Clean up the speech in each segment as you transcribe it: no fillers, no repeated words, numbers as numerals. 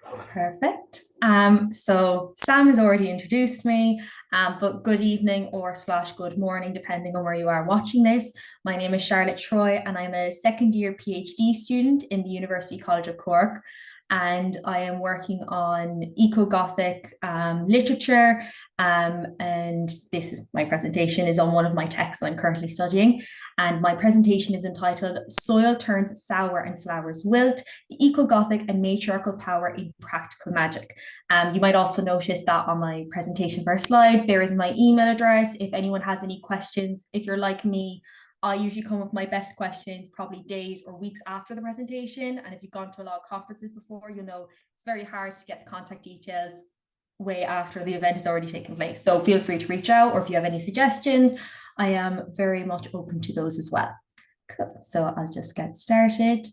Perfect. So Sam has already introduced me, but good evening or slash good morning, depending on where you are watching this. My name is Charlotte Troy, and I'm a second year PhD student in the University College of Cork. And I am working on Eco-Gothic literature. And this is my presentation is on one of my texts I'm currently studying. And my presentation is entitled Soil Turns Sour and Flowers Wilt, the Eco-Gothic and Matriarchal Power in Practical Magic. You might also notice that on my presentation first slide, there is my email address. If anyone has any questions, if you're like me, I usually come up with my best questions probably days or weeks after the presentation. And if you've gone to a lot of conferences before, you know it's very hard to get the contact details way after the event has already taken place. So feel free to reach out, or if you have any suggestions, I am very much open to those as well. Cool. So I'll just get started.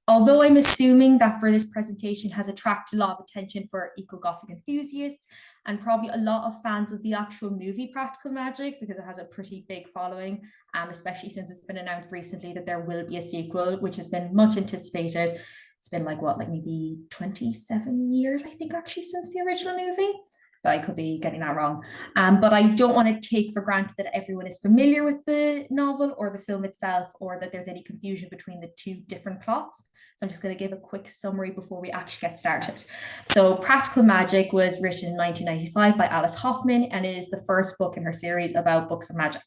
Although I'm assuming that for this presentation has attracted a lot of attention for Eco-Gothic enthusiasts and probably a lot of fans of the actual movie Practical Magic, because it has a pretty big following, especially since it's been announced recently that there will be a sequel, which has been much anticipated. It's been like maybe 27 years, I think, actually, since the original movie. But I could be getting that wrong. But I don't want to take for granted that everyone is familiar with the novel or the film itself, or that there's any confusion between the two different plots. So I'm just going to give a quick summary before we actually get started. So Practical Magic was written in 1995 by Alice Hoffman, and it is the first book in her series about books of magic.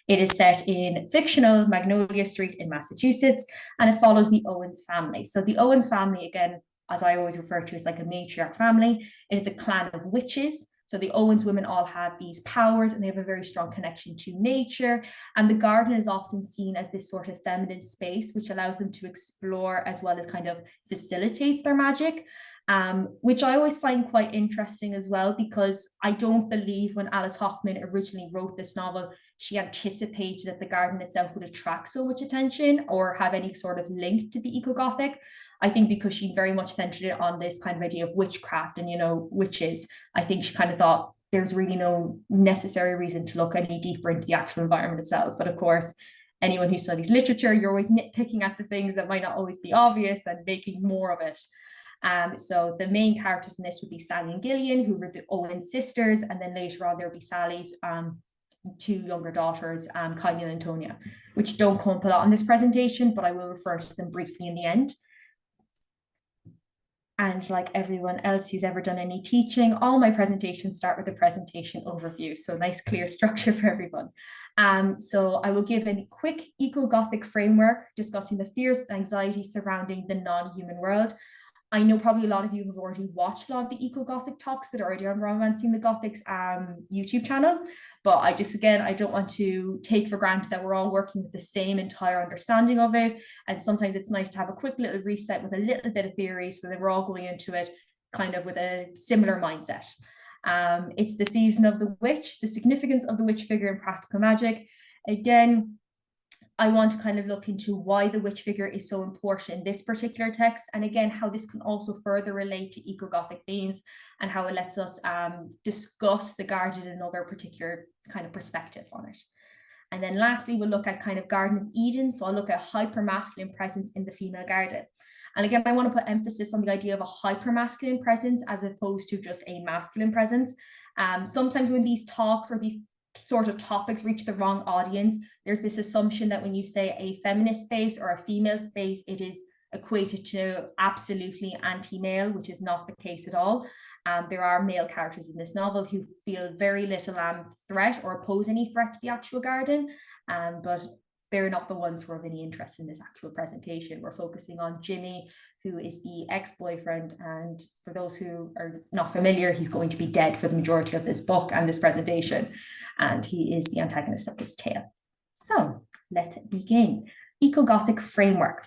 It is set in fictional Magnolia Street in Massachusetts, and it follows the Owens family. So the Owens family, again, as I always refer to as like a matriarch family, it is a clan of witches. So the Owens women all have these powers, and they have a very strong connection to nature. And the garden is often seen as this sort of feminine space, which allows them to explore as well as kind of facilitates their magic. Which I always find quite interesting as well, because I don't believe when Alice Hoffman originally wrote this novel, she anticipated that the garden itself would attract so much attention or have any sort of link to the Eco-Gothic. I think because she very much centered it on this kind of idea of witchcraft and, witches, I think she kind of thought there's really no necessary reason to look any deeper into the actual environment itself. But of course, anyone who studies literature, you're always nitpicking at the things that might not always be obvious and making more of it. So the main characters in this would be Sally and Gillian, who were the Owen sisters, and then later on there'll be Sally's two younger daughters, Kylie and Antonia, which don't come up a lot in this presentation, but I will refer to them briefly in the end. And like everyone else who's ever done any teaching, all my presentations start with a presentation overview. So nice, clear structure for everyone. So I will give a quick Eco-Gothic framework discussing the fears and anxieties surrounding the non-human world. I know probably a lot of you have already watched a lot of the Eco-Gothic talks that are already on Romancing the Gothics YouTube channel, but I don't want to take for granted that we're all working with the same entire understanding of it. And sometimes it's nice to have a quick little reset with a little bit of theory so that we're all going into it kind of with a similar mindset. It's the season of the witch, the significance of the witch figure in practical magic. Again, I want to kind of look into why the witch figure is so important in this particular text, and again, how this can also further relate to Eco-Gothic themes and how it lets us discuss the garden in another particular kind of perspective on it. And then lastly, we'll look at kind of Garden of Eden. So I'll look at hypermasculine presence in the female garden. And again, I want to put emphasis on the idea of a hypermasculine presence as opposed to just a masculine presence. Sometimes when these talks or these sort of topics reach the wrong audience, there's this assumption that when you say a feminist space or a female space, it is equated to absolutely anti-male, which is not the case at all. There are male characters in this novel who feel very little threat or pose any threat to the actual garden, but they're not the ones who are of any interest in this actual presentation. We're focusing on Jimmy, who is the ex-boyfriend, and for those who are not familiar, he's going to be dead for the majority of this book and this presentation, and he is the antagonist of this tale. So let's begin. Eco-Gothic framework.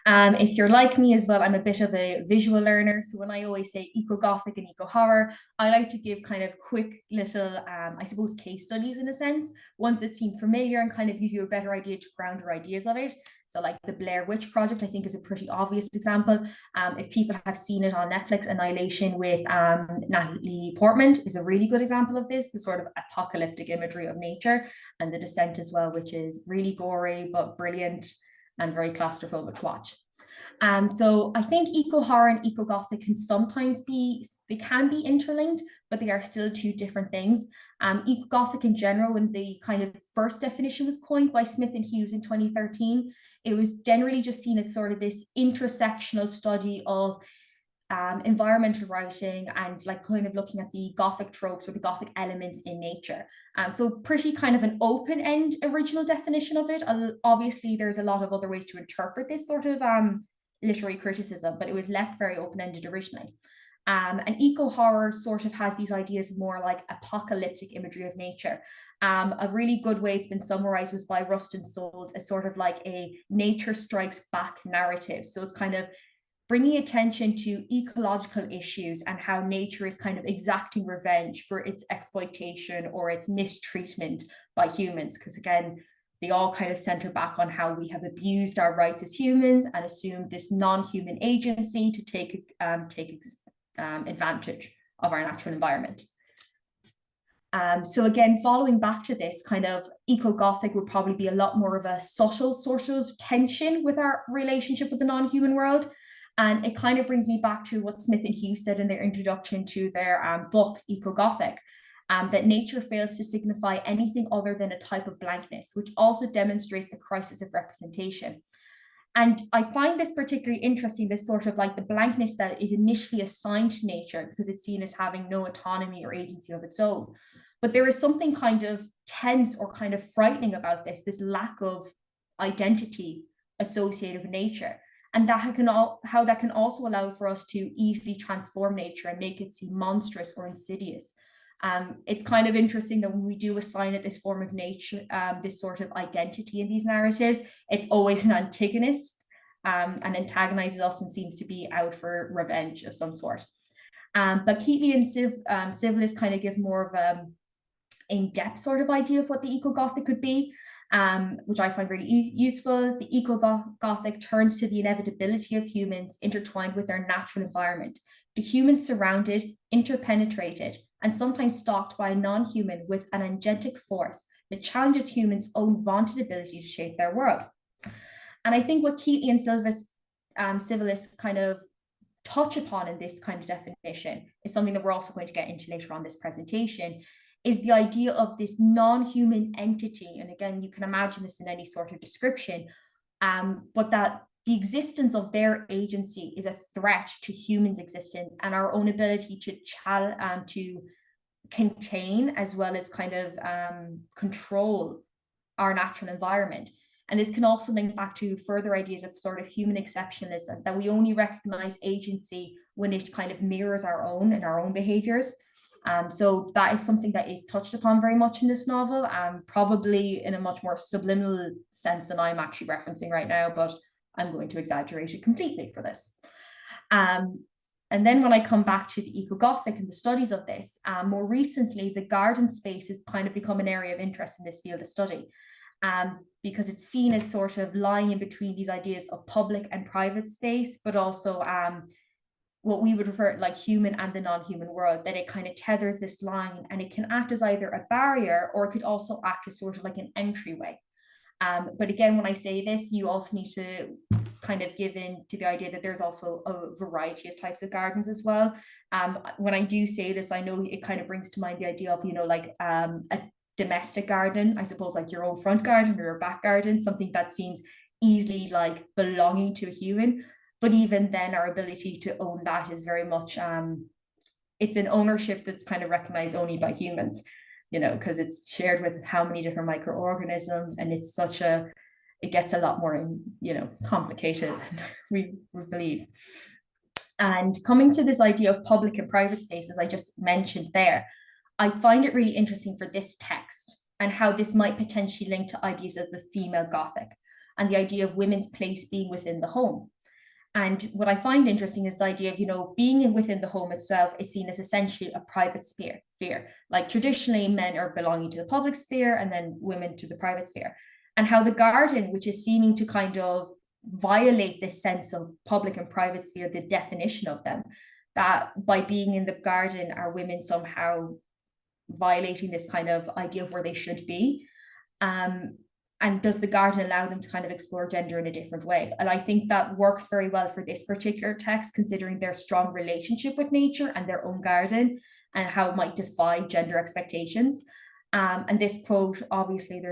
If you're like me as well, I'm a bit of a visual learner. So when I always say eco-Gothic and eco-horror, I like to give kind of quick little, I suppose, case studies in a sense, ones that seem familiar and kind of give you a better idea to ground your ideas of it. So like the Blair Witch Project, I think is a pretty obvious example. If people have seen it on Netflix, Annihilation with Natalie Portman is a really good example of this, the sort of apocalyptic imagery of nature, and The Descent as well, which is really gory, but brilliant and very claustrophobic to watch. So I think eco-horror and eco-Gothic can sometimes they can be interlinked, but they are still two different things. Eco-Gothic in general, when the kind of first definition was coined by Smith and Hughes in 2013, it was generally just seen as sort of this intersectional study of environmental writing and like kind of looking at the Gothic tropes or the Gothic elements in nature. So pretty kind of an open-end original definition of it. Obviously, there's a lot of other ways to interpret this sort of literary criticism, but it was left very open-ended originally. And eco-horror sort of has these ideas more like apocalyptic imagery of nature. A really good way it's been summarized was by Rustin Souls as sort of like a nature strikes back narrative. So it's kind of bringing attention to ecological issues and how nature is kind of exacting revenge for its exploitation or its mistreatment by humans. Because again, they all kind of center back on how we have abused our rights as humans and assumed this non-human agency to take advantage of our natural environment. So again, following back to this kind of eco-Gothic would probably be a lot more of a subtle sort of tension with our relationship with the non-human world. And it kind of brings me back to what Smith and Hughes said in their introduction to their book, Eco-Gothic, that nature fails to signify anything other than a type of blankness, which also demonstrates a crisis of representation. And I find this particularly interesting, this sort of like the blankness that is initially assigned to nature because it's seen as having no autonomy or agency of its own. But there is something kind of tense or kind of frightening about this lack of identity associated with nature. And how that can also allow for us to easily transform nature and make it seem monstrous or insidious. It's kind of interesting that when we do assign it this form of nature, this sort of identity in these narratives, it's always an antagonist and antagonizes us and seems to be out for revenge of some sort. But Keatley and Civilis kind of give more of a in-depth sort of idea of what the eco-Gothic could be. Which I find really useful. The eco-Gothic turns to the inevitability of humans intertwined with their natural environment. The humans surrounded, interpenetrated, and sometimes stalked by a non-human with an agentic force that challenges humans' own vaunted ability to shape their world. And I think what Keatley and Civilis kind of touch upon in this kind of definition is something that we're also going to get into later on this presentation, is the idea of this non-human entity. And again, you can imagine this in any sort of description, but that the existence of their agency is a threat to humans' existence and our own ability to contain as well as kind of control our natural environment. And this can also link back to further ideas of sort of human exceptionalism, that we only recognize agency when it kind of mirrors our own and our own behaviors. So that is something that is touched upon very much in this novel, probably in a much more subliminal sense than I'm actually referencing right now, but I'm going to exaggerate it completely for this. And then when I come back to the eco-Gothic and the studies of this, more recently, the garden space has kind of become an area of interest in this field of study, because it's seen as sort of lying in between these ideas of public and private space, but also what we would refer to like human and the non-human world, that it kind of tethers this line and it can act as either a barrier or it could also act as sort of like an entryway. But again, when I say this, you also need to kind of give in to the idea that there's also a variety of types of gardens as well. When I do say this, I know it kind of brings to mind the idea of, like a domestic garden, I suppose, like your own front garden or your back garden, something that seems easily like belonging to a human. But even then, our ability to own that is very much, it's an ownership that's kind of recognized only by humans, because it's shared with how many different microorganisms, and it's it gets a lot more, complicated than we believe. And coming to this idea of public and private spaces I just mentioned there, I find it really interesting for this text and how this might potentially link to ideas of the female Gothic and the idea of women's place being within the home. And what I find interesting is the idea of, being within the home itself is seen as essentially a private sphere. Like traditionally, men are belonging to the public sphere and then women to the private sphere. And how the garden, which is seeming to kind of violate this sense of public and private sphere, the definition of them, that by being in the garden, are women somehow violating this kind of idea of where they should be. and does the garden allow them to kind of explore gender in a different way? And I think that works very well for this particular text, considering their strong relationship with nature and their own garden and how it might defy gender expectations. And this quote, obviously,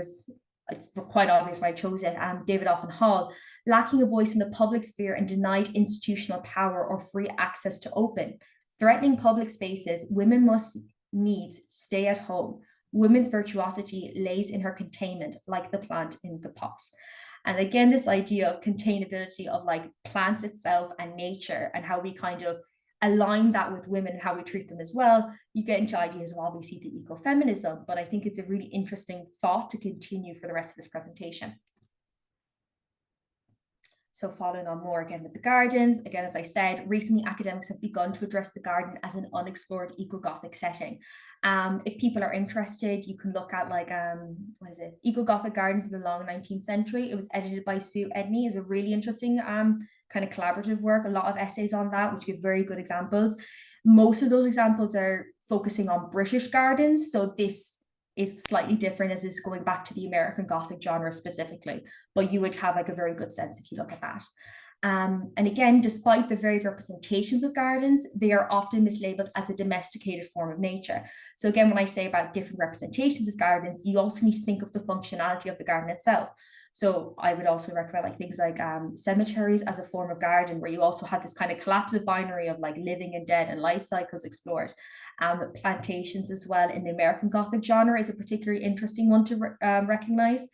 it's quite obvious why I chose it. David Offen Hall, lacking a voice in the public sphere and denied institutional power or free access to open, threatening public spaces, women must needs stay at home. Women's virtuosity lays in her containment, like the plant in the pot. And again, this idea of containability of like plants itself and nature and how we kind of align that with women and how we treat them as well, you get into ideas of obviously the ecofeminism, but I think it's a really interesting thought to continue for the rest of this presentation. So following on more again with the gardens, again, as I said, recently academics have begun to address the garden as an unexplored eco-Gothic setting. If people are interested, you can look at like, what is it? Eco-Gothic Gardens in the long 19th century. It was edited by Sue Edney. It's a really interesting kind of collaborative work, a lot of essays on that, which give very good examples. Most of those examples are focusing on British gardens. So this is slightly different as is going back to the American Gothic genre specifically, but you would have like a very good sense if you look at that. And again, despite the varied representations of gardens, they are often mislabeled as a domesticated form of nature. So again, when I say about different representations of gardens, you also need to think of the functionality of the garden itself. So I would also recommend like things like cemeteries as a form of garden, where you also have this kind of collapsive binary of like living and dead and life cycles explored. Plantations as well in the American Gothic genre is a particularly interesting one to recognize.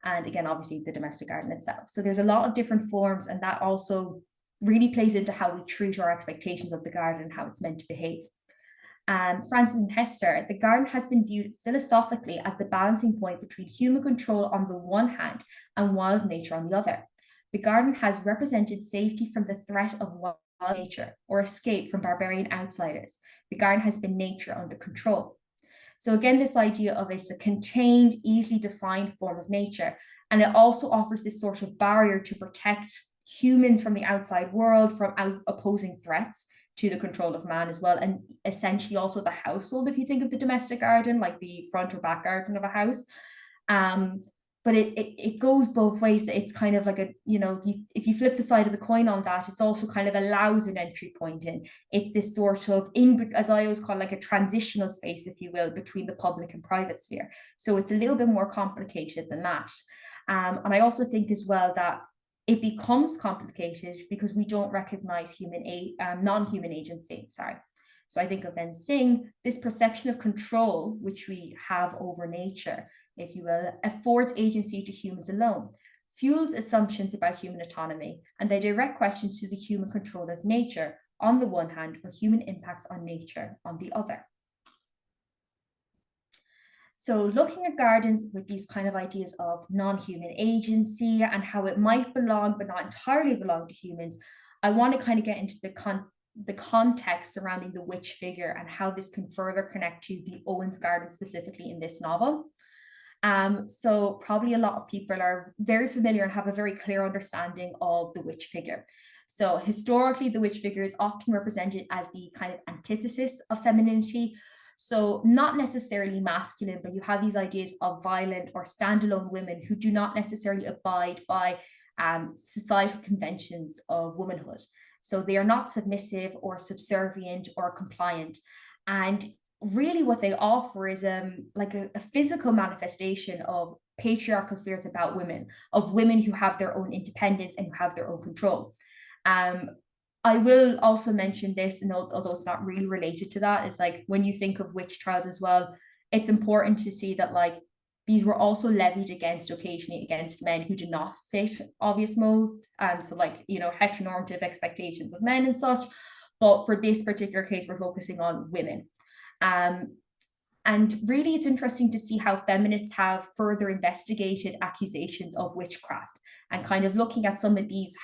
And again, obviously the domestic garden itself. So there's a lot of different forms, and that also really plays into how we treat our expectations of the garden and how it's meant to behave. Francis and Hester, the garden has been viewed philosophically as the balancing point between human control on the one hand and wild nature on the other. The garden has represented safety from the threat of wild nature or escape from barbarian outsiders. The garden has been nature under control. So again, this idea of it's a contained, easily defined form of nature. And it also offers this sort of barrier to protect humans from the outside world, from opposing threats to the control of man as well. And essentially also the household, if you think of the domestic garden, like the front or back garden of a house. But it goes both ways. It's kind of like a, you know, if you flip the side of the coin on that, it's also kind of allows an entry point in. It's this sort of, as I always call it, like a transitional space, if you will, between the public and private sphere. So it's a little bit more complicated than that. And I also think as well that it becomes complicated because we don't recognize non-human agency, sorry. So I think of then Singh, this perception of control, which we have over nature, if you will, affords agency to humans alone, fuels assumptions about human autonomy, and they direct questions to the human control of nature on the one hand, or human impacts on nature on the other. So looking at gardens with these kind of ideas of non-human agency and how it might belong, but not entirely belong to humans, I want to kind of get into the context surrounding the witch figure and how this can further connect to the Owens garden specifically in this novel. So probably a lot of people are very familiar and have a very clear understanding of the witch figure. So historically, the witch figure is often represented as the kind of antithesis of femininity. So not necessarily masculine, but you have these ideas of violent or standalone women who do not necessarily abide by societal conventions of womanhood. So they are not submissive or subservient or compliant. And really what they offer is like a physical manifestation of patriarchal fears about women, of women who have their own independence and who have their own control. I will also mention this, and although it's not really related to that, is like when you think of witch trials as well, it's important to see that like these were also levied against occasionally against men who did not fit obvious mold. So like, you know, heteronormative expectations of men and such. But for this particular case, we're focusing on women. And really, it's interesting to see how feminists have further investigated accusations of witchcraft and kind of looking at some of these,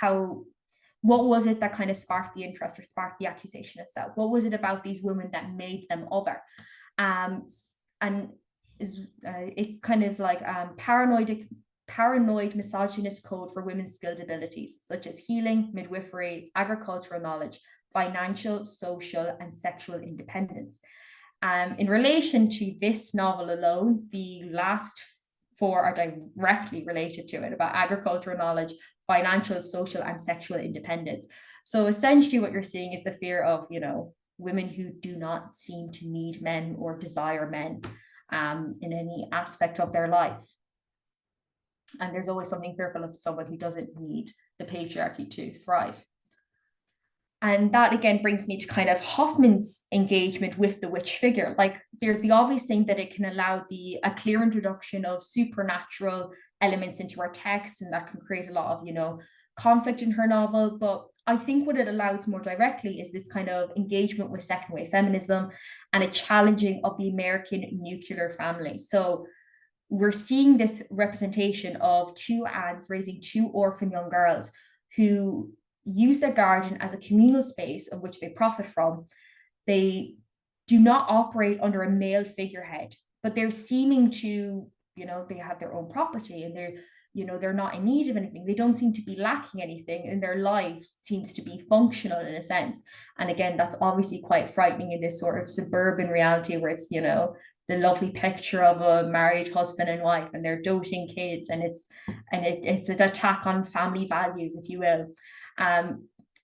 what was it that kind of sparked the interest or sparked the accusation itself? What was it about these women that made them other? It's kind of like paranoid misogynist code for women's skilled abilities, such as healing, midwifery, agricultural knowledge, financial, social, and sexual independence. In relation to this novel alone, the last 4 are directly related to it, about agricultural knowledge, financial, social, and sexual independence. So essentially what you're seeing is the fear of, women who do not seem to need men or desire men in any aspect of their life. And there's always something fearful of someone who doesn't need the patriarchy to thrive. And that again brings me to kind of Hoffman's engagement with the witch figure. Like, there's the obvious thing that it can allow a clear introduction of supernatural elements into our text, and that can create a lot of, conflict in her novel. But I think what it allows more directly is this kind of engagement with second wave feminism and a challenging of the American nuclear family. So we're seeing this representation of two aunts raising two orphan young girls who use their garden as a communal space of which they profit from. They do not operate under a male figurehead, but they're seeming to, they have their own property, and they're not in need of anything. They don't seem to be lacking anything, and their lives seems to be functional in a sense. And again, that's obviously quite frightening in this sort of suburban reality where it's, the lovely picture of a married husband and wife and their doting kids, and it's an attack on family values, if you will.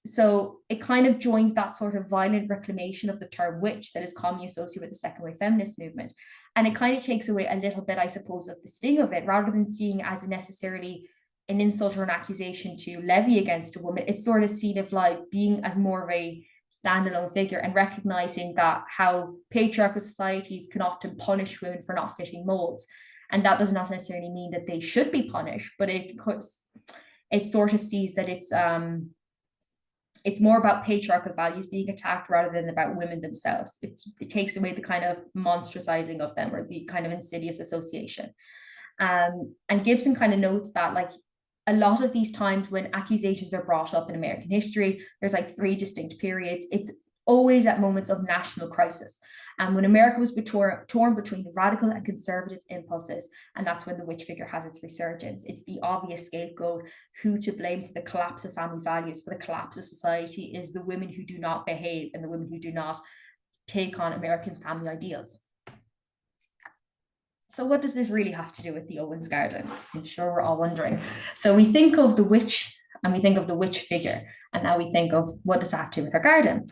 So it kind of joins that sort of violent reclamation of the term witch that is commonly associated with the second wave feminist movement. And it kind of takes away a little bit, I suppose, of the sting of it, rather than seeing as necessarily an insult or an accusation to levy against a woman. It's sort of seen of like being as more of a standalone figure, and recognizing that how patriarchal societies can often punish women for not fitting molds. And that does not necessarily mean that they should be punished, but it sort of sees that it's more about patriarchal values being attacked rather than about women themselves. It takes away the kind of monstrosizing of them, or the kind of insidious association. And Gibson kind of notes that, like, a lot of these times when accusations are brought up in American history, there's like 3 distinct periods. It's always at moments of national crisis. And when America was torn between the radical and conservative impulses, and that's when the witch figure has its resurgence. It's the obvious scapegoat. Who to blame for the collapse of family values, for the collapse of society, is the women who do not behave and the women who do not take on American family ideals. So what does this really have to do with the Owens garden? I'm sure we're all wondering. So we think of the witch and we think of the witch figure, and now we think of what does that have to do with her garden?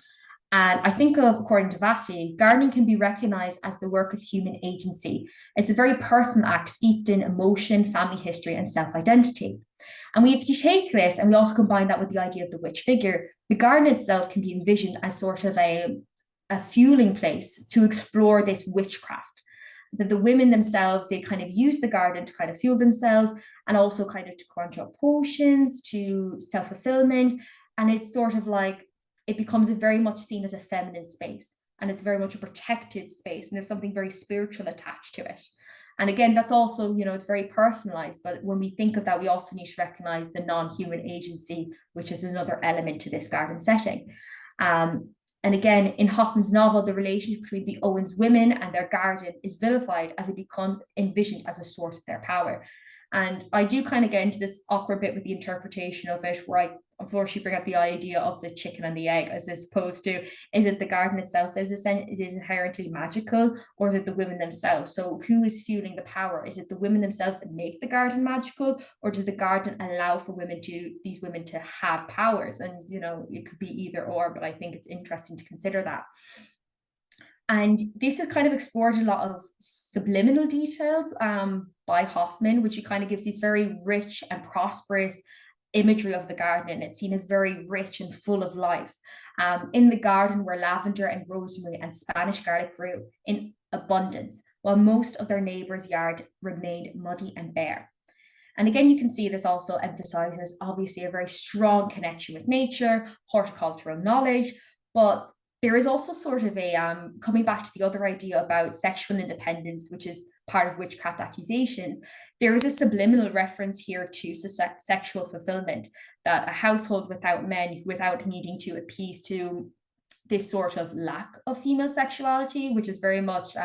And I think of, according to Vati, gardening can be recognized as the work of human agency. It's a very personal act steeped in emotion, family history, and self-identity. And we have to take this and we also combine that with the idea of the witch figure. The garden itself can be envisioned as sort of a fueling place to explore this witchcraft. That the women themselves, they kind of use the garden to kind of fuel themselves, and also kind of to crunch up potions, to self-fulfillment. And it's sort of like, it becomes very much seen as a feminine space, and it's very much a protected space, and there's something very spiritual attached to it. And again, that's also, it's very personalized, but when we think of that, we also need to recognize the non-human agency, which is another element to this garden setting. And again, in Hoffman's novel, the relationship between the Owens women and their garden is vilified as it becomes envisioned as a source of their power. And I do kind of get into this awkward bit with the interpretation of it, where I unfortunately bring up the idea of the chicken and the egg, as opposed to, is it the garden itself is inherently magical, or is it the women themselves? So who is fueling the power? Is it the women themselves that make the garden magical, or does the garden allow for these women to have powers? And, it could be either or, but I think it's interesting to consider that. And this is kind of explored a lot of subliminal details by Hoffman, which he kind of gives these very rich and prosperous imagery of the garden, and it's seen as very rich and full of life. In the garden where lavender and rosemary and Spanish garlic grew in abundance, while most of their neighbors' yard remained muddy and bare. And again, you can see this also emphasizes obviously a very strong connection with nature, horticultural knowledge, but there is also sort of a, coming back to the other idea about sexual independence, which is part of witchcraft accusations, there is a subliminal reference here to sexual fulfillment, that a household without men, without needing to appease to this sort of lack of female sexuality, which is very much,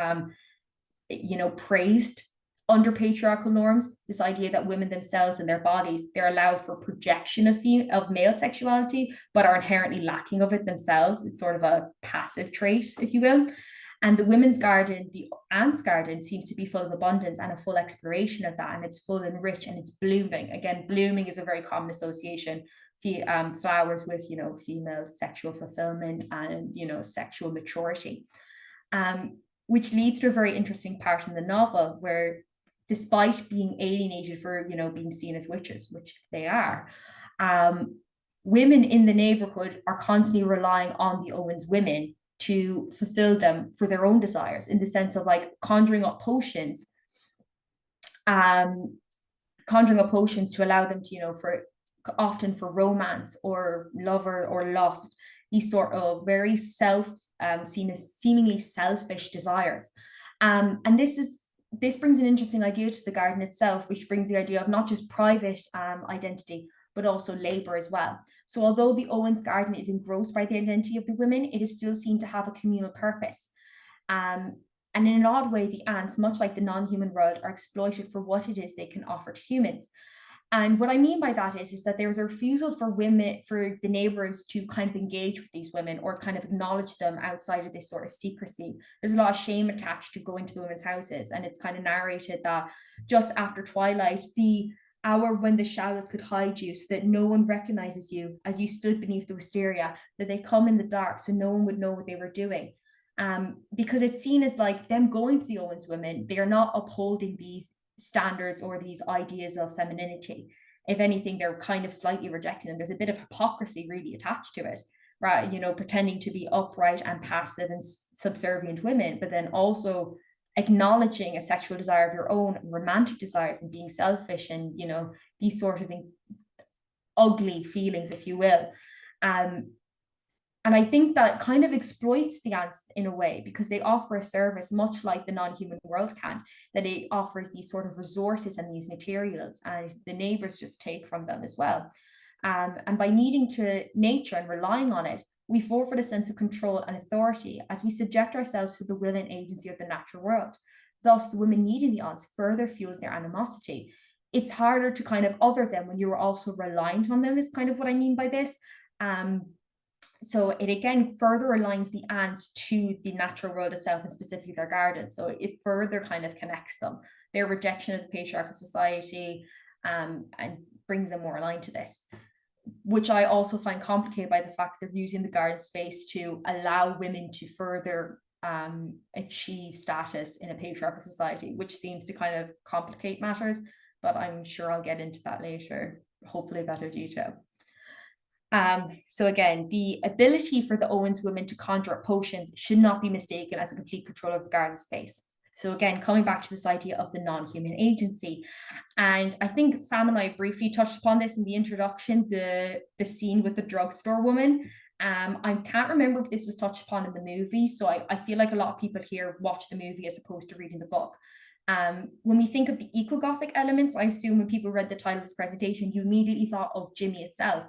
praised under patriarchal norms, this idea that women themselves and their bodies, they're allowed for projection of male sexuality, but are inherently lacking of it themselves. It's sort of a passive trait, if you will. And the women's garden, the ants' garden, seems to be full of abundance and a full exploration of that. And it's full and rich and it's blooming. Again, blooming is a very common association. Flowers with, female sexual fulfillment and, sexual maturity. Which leads to a very interesting part in the novel where, despite being alienated for, being seen as witches, which they are, women in the neighborhood are constantly relying on the Owens women to fulfill them for their own desires, in the sense of like conjuring up potions to allow them to, often for romance or lover or lust, these sort of very seen as seemingly selfish desires. And this brings an interesting idea to the garden itself, which brings the idea of not just private identity, but also labor as well. So although the Owens garden is engrossed by the identity of the women, it is still seen to have a communal purpose. And in an odd way, the ants, much like the non-human world, are exploited for what it is they can offer to humans. And what I mean by that is that there's a refusal for the neighbors to kind of engage with these women or kind of acknowledge them outside of this sort of secrecy. There's a lot of shame attached to going to the women's houses. And it's kind of narrated that just after twilight, the hour when the shadows could hide you so that no one recognizes you as you stood beneath the wisteria, that they come in the dark so no one would know what they were doing. Because it's seen as like them going to the Owens women, they are not upholding these standards or these ideas of femininity. If anything, they're kind of slightly rejecting them. There's a bit of hypocrisy really attached to it, right? Pretending to be upright and passive and subservient women, but then also acknowledging a sexual desire of your own, romantic desires, and being selfish, and these sort of ugly feelings, if you will. And I think that kind of exploits the ants in a way, because they offer a service much like the non-human world can, that it offers these sort of resources and these materials, and the neighbors just take from them as well. And by needing to nature and relying on it, we forfeit a sense of control and authority as we subject ourselves to the will and agency of the natural world. Thus, the women needing the ants further fuels their animosity. It's harder to kind of other them when you are also reliant on them, is kind of what I mean by this. So it again further aligns the ants to the natural world itself, and specifically their garden. So it further kind of connects them, their rejection of the patriarchal society, and brings them more aligned to this, which I also find complicated by the fact they're using the garden space to allow women to further achieve status in a patriarchal society, which seems to kind of complicate matters, but I'm sure I'll get into that later, hopefully better detail. So again, the ability for the Owens women to conjure up potions should not be mistaken as a complete control of the garden space. So again, coming back to this idea of the non-human agency. And I think Sam and I briefly touched upon this in the introduction, the scene with the drugstore woman. I can't remember if this was touched upon in the movie. So I feel like a lot of people here watch the movie as opposed to reading the book. When we think of the Eco-Gothic elements, I assume when people read the title of this presentation, you immediately thought of Jimmy itself.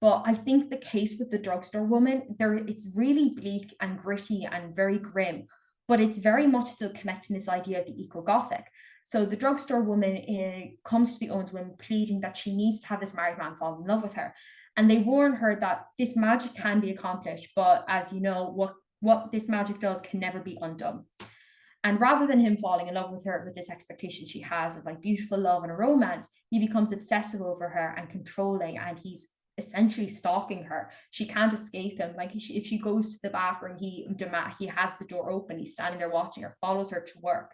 But I think the case with the drugstore woman, it's really bleak and gritty and very grim, but it's very much still connecting this idea of the Eco-Gothic. So the drugstore woman comes to the Owens women pleading that she needs to have this married man fall in love with her. And they warn her that this magic can be accomplished, but as you know, what this magic does can never be undone. And rather than him falling in love with her with this expectation she has of like beautiful love and a romance, he becomes obsessive over her and controlling, and he's essentially stalking her. She can't escape him. Like if she goes to the bathroom, he has the door open, he's standing there watching her, follows her to work.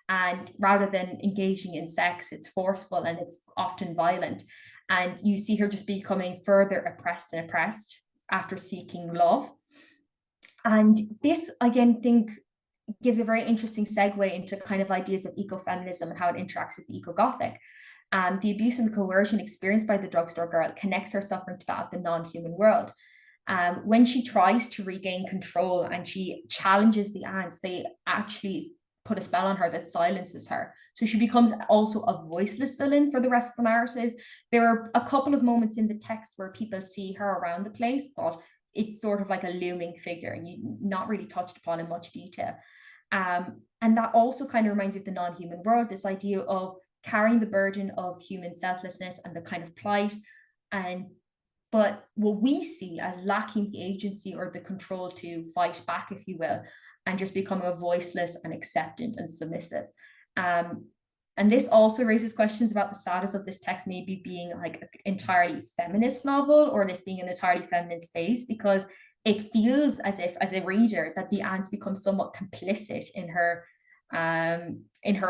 And rather than engaging in sex, it's forceful and it's often violent. And you see her just becoming further oppressed and oppressed after seeking love. And this, again, think gives a very interesting segue into kind of ideas of ecofeminism and how it interacts with the Eco-Gothic. The abuse and the coercion experienced by the drugstore girl connects her suffering to that of the non-human world. When she tries to regain control and she challenges the ants, they actually put a spell on her that silences her. So she becomes also a voiceless villain for the rest of the narrative. There are a couple of moments in the text where people see her around the place, but it's sort of like a looming figure and you not really touched upon in much detail. And that also kind of reminds you of the non-human world, this idea of carrying the burden of human selflessness and the kind of plight. But what we see as lacking the agency or the control to fight back, if you will, and just becoming a voiceless and acceptant and submissive. And this also raises questions about the status of this text maybe being like an entirely feminist novel, or this being an entirely feminine space, because it feels as if, as a reader, that the aunts become somewhat complicit in her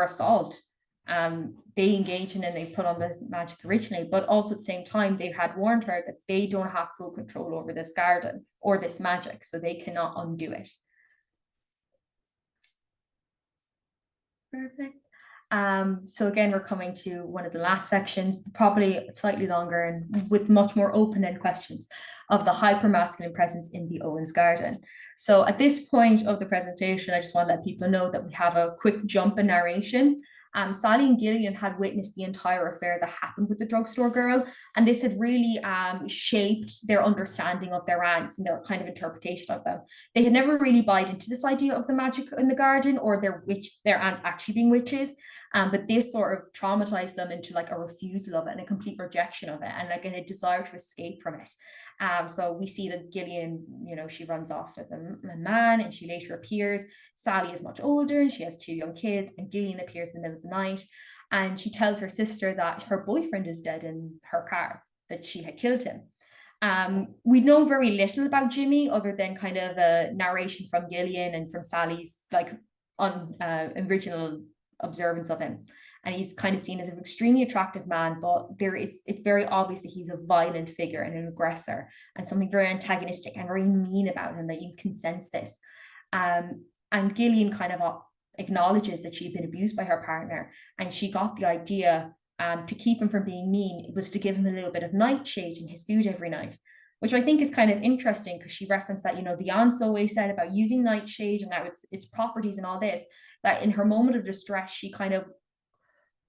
assault. They engage in and they put on the magic originally, but also at the same time, they had warned her that they don't have full control over this garden or this magic, so they cannot undo it. Perfect. So again, we're coming to one of the last sections, probably slightly longer and with much more open-ended questions of the hypermasculine presence in the Owens garden. So at this point of the presentation, I just want to let people know that we have a quick jump in narration. Sally and Gillian had witnessed the entire affair that happened with the drugstore girl, and this had really shaped their understanding of their aunts and their kind of interpretation of them. They had never really bought into this idea of the magic in the garden or their aunts actually being witches. But this sort of traumatized them into like a refusal of it and a complete rejection of it, and like a desire to escape from it. So we see that Gillian, she runs off with a man and she later appears. Sally is much older and she has 2 young kids, and Gillian appears in the middle of the night and she tells her sister that her boyfriend is dead in her car, that she had killed him. We know very little about Jimmy other than kind of a narration from Gillian and from Sally's like original observance of him. And he's kind of seen as an extremely attractive man, but it's very obvious that he's a violent figure and an aggressor, and something very antagonistic and very mean about him, that you can sense this. And Gillian kind of acknowledges that she'd been abused by her partner, and she got the idea to keep him from being mean, it was to give him a little bit of nightshade in his food every night, which I think is kind of interesting because she referenced that, the aunts always said about using nightshade and that its properties and all this, that in her moment of distress, she kind of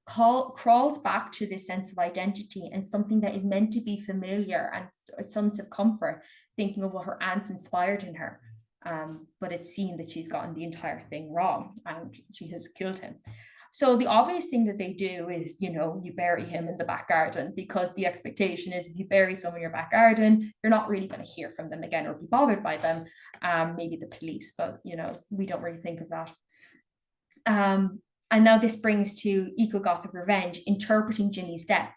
crawls back to this sense of identity and something that is meant to be familiar and a sense of comfort, thinking of what her aunts inspired in her. But it's seen that she's gotten the entire thing wrong and she has killed him. So the obvious thing that they do is, you bury him in the back garden, because the expectation is if you bury someone in your back garden, you're not really going to hear from them again or be bothered by them. Maybe the police, but, we don't really think of that. And now this brings to Eco-Gothic revenge, interpreting Jimmy's death.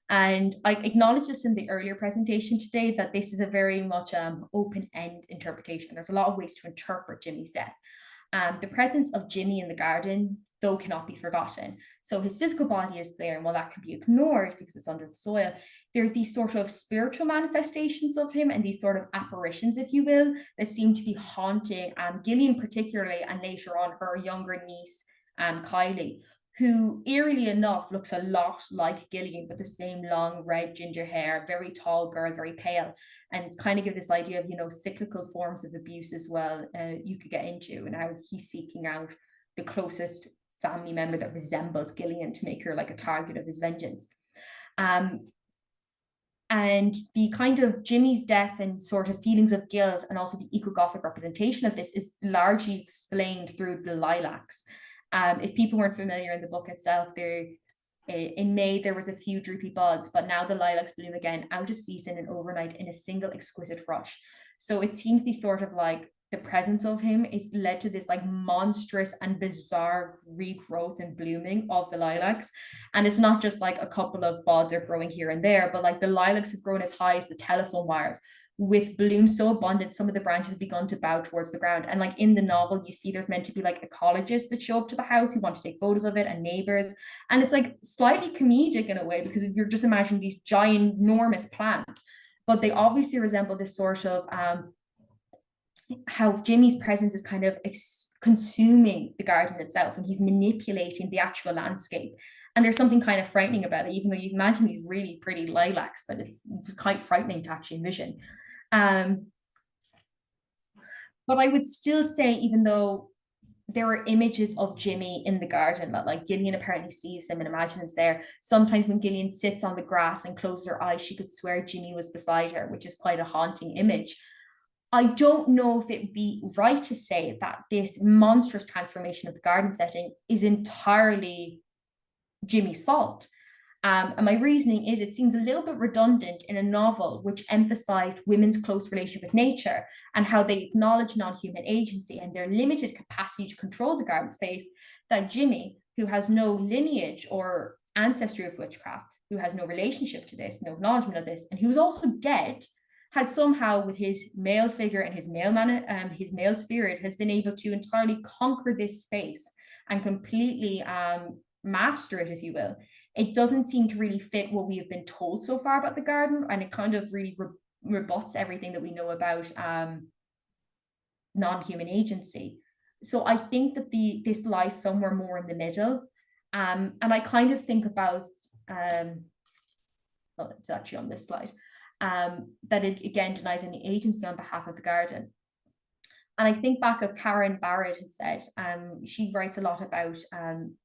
And I acknowledged this in the earlier presentation today, that this is a very much open-end interpretation. There's a lot of ways to interpret Jimmy's death. The presence of Jimmy in the garden, though, cannot be forgotten. So his physical body is there, and while that can be ignored because it's under the soil, there's these sort of spiritual manifestations of him and these sort of apparitions, if you will, that seem to be haunting Gillian particularly, and later on her younger niece, Kylie, who eerily enough looks a lot like Gillian, with the same long red ginger hair, very tall girl, very pale, and kind of give this idea of, cyclical forms of abuse as well you could get into, and how he's seeking out the closest family member that resembles Gillian to make her like a target of his vengeance. And the kind of Jimmy's death and sort of feelings of guilt, and also the Eco-Gothic representation of this, is largely explained through the lilacs. If people weren't familiar, in the book itself, in May there was a few droopy buds, but now the lilacs bloom again, out of season and overnight, in a single exquisite rush. So it seems the sort of like the presence of him is led to this like monstrous and bizarre regrowth and blooming of the lilacs. And it's not just like a couple of buds are growing here and there, but like the lilacs have grown as high as the telephone wires, with blooms so abundant, some of the branches have begun to bow towards the ground. And like in the novel, you see there's meant to be like ecologists that show up to the house who want to take photos of it, and neighbors. And it's like slightly comedic in a way, because you're just imagining these giant, enormous plants, but they obviously resemble this sort of how Jimmy's presence is kind of consuming the garden itself, and he's manipulating the actual landscape. And there's something kind of frightening about it, even though you imagine these really pretty lilacs, but it's quite frightening to actually envision. But I would still say, even though there are images of Jimmy in the garden that like Gillian apparently sees him and imagines there, sometimes when Gillian sits on the grass and closes her eyes, she could swear Jimmy was beside her, which is quite a haunting image. I don't know if it'd be right to say that this monstrous transformation of the garden setting is entirely Jimmy's fault. And my reasoning is it seems a little bit redundant in a novel which emphasized women's close relationship with nature and how they acknowledge non-human agency and their limited capacity to control the garden space, that Jimmy, who has no lineage or ancestry of witchcraft, who has no relationship to this, no acknowledgement of this, and who's also dead, has somehow, with his male figure and his male spirit, has been able to entirely conquer this space and completely master it, if you will. It doesn't seem to really fit what we have been told so far about the garden, and it kind of really rebuts everything that we know about non-human agency. So I think that this lies somewhere more in the middle. And I kind of think about, well, it's actually on this slide, that it again denies any agency on behalf of the garden. And I think back of Karen Barrett had said, she writes a lot about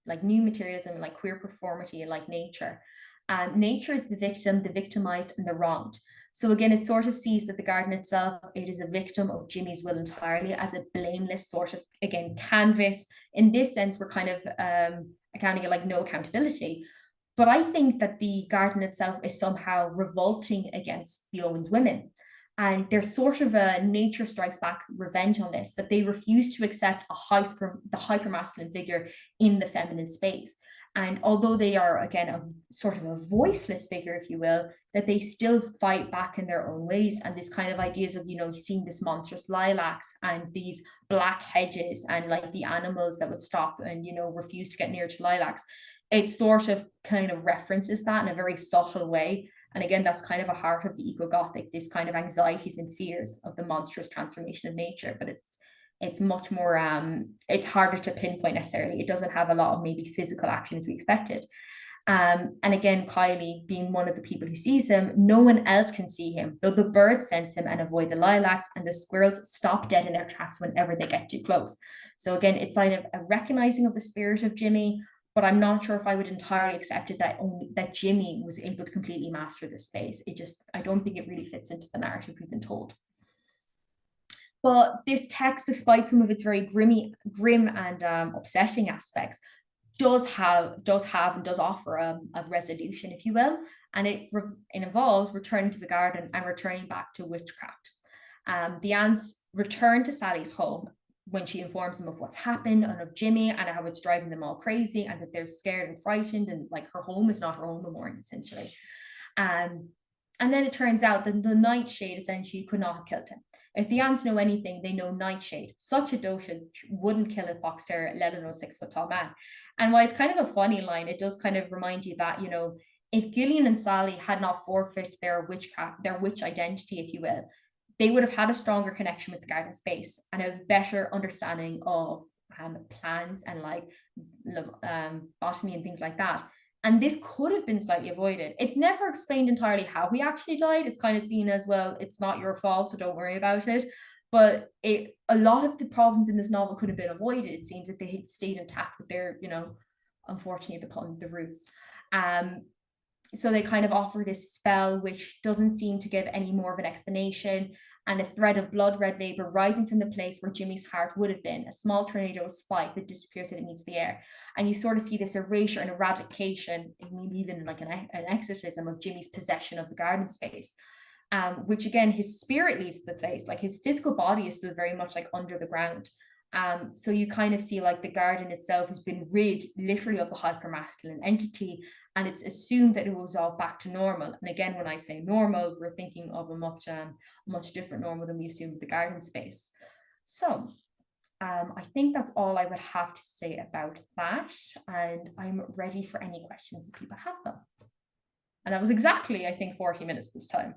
like new materialism and like queer performity and like nature. Nature is the victim, the victimized, and the wronged. So again, it sort of sees that the garden itself, it is a victim of Jimmy's will entirely, as a blameless sort of, again, canvas. In this sense, we're kind of accounting it like no accountability. But I think that the garden itself is somehow revolting against the Owens women. And there's sort of a nature strikes back revenge on this, that they refuse to accept the hypermasculine figure in the feminine space. And although they are, again, a sort of a voiceless figure, if you will, that they still fight back in their own ways. And this kind of ideas of, seeing this monstrous lilacs and these black hedges and like the animals that would stop and, refuse to get near to lilacs. It sort of kind of references that in a very subtle way. And again, that's kind of a heart of the Eco-Gothic, this kind of anxieties and fears of the monstrous transformation of nature. But it's much more, it's harder to pinpoint necessarily. It doesn't have a lot of maybe physical action as we expected. And again, Kylie being one of the people who sees him, no one else can see him, though the birds sense him and avoid the lilacs, and the squirrels stop dead in their tracks whenever they get too close. So again, it's kind of a recognizing of the spirit of Jimmy, but I'm not sure if I would entirely accept it that Jimmy was able to completely master this space. I don't think it really fits into the narrative we've been told. But this text, despite some of its very grim and upsetting aspects, does offer a resolution, if you will, and it involves returning to the garden and returning back to witchcraft. The aunts return to Sally's home when she informs them of what's happened and of Jimmy and how it's driving them all crazy and that they're scared and frightened and like her home is not her home anymore, essentially. And then it turns out that the nightshade essentially could not have killed him. If the aunts know anything, they know nightshade. Such a dosage wouldn't kill a fox terrier, let alone a 6-foot tall man. And while it's kind of a funny line, it does kind of remind you that, if Gillian and Sally had not forfeit their witch identity, if you will, they would have had a stronger connection with the garden space and a better understanding of plants and like botany and things like that. And this could have been slightly avoided. It's never explained entirely how he actually died. It's kind of seen as, well, it's not your fault, so don't worry about it. But a lot of the problems in this novel could have been avoided. It seems that they had stayed intact with their, unfortunately, the roots. So they kind of offer this spell, which doesn't seem to give any more of an explanation, and a thread of blood red vapor rising from the place where Jimmy's heart would have been, a small tornado of spike that disappears as it meets the air. And you sort of see this erasure and eradication, maybe even like an exorcism of Jimmy's possession of the garden space, which again, his spirit leaves the place, like his physical body is still very much like under the ground. So you kind of see like the garden itself has been rid literally of a hypermasculine entity, and it's assumed that it will resolve back to normal. And again, when I say normal, we're thinking of a much different normal than we assume with the garden space. So I think that's all I would have to say about that. And I'm ready for any questions if people have them. And that was exactly, I think, 40 minutes this time.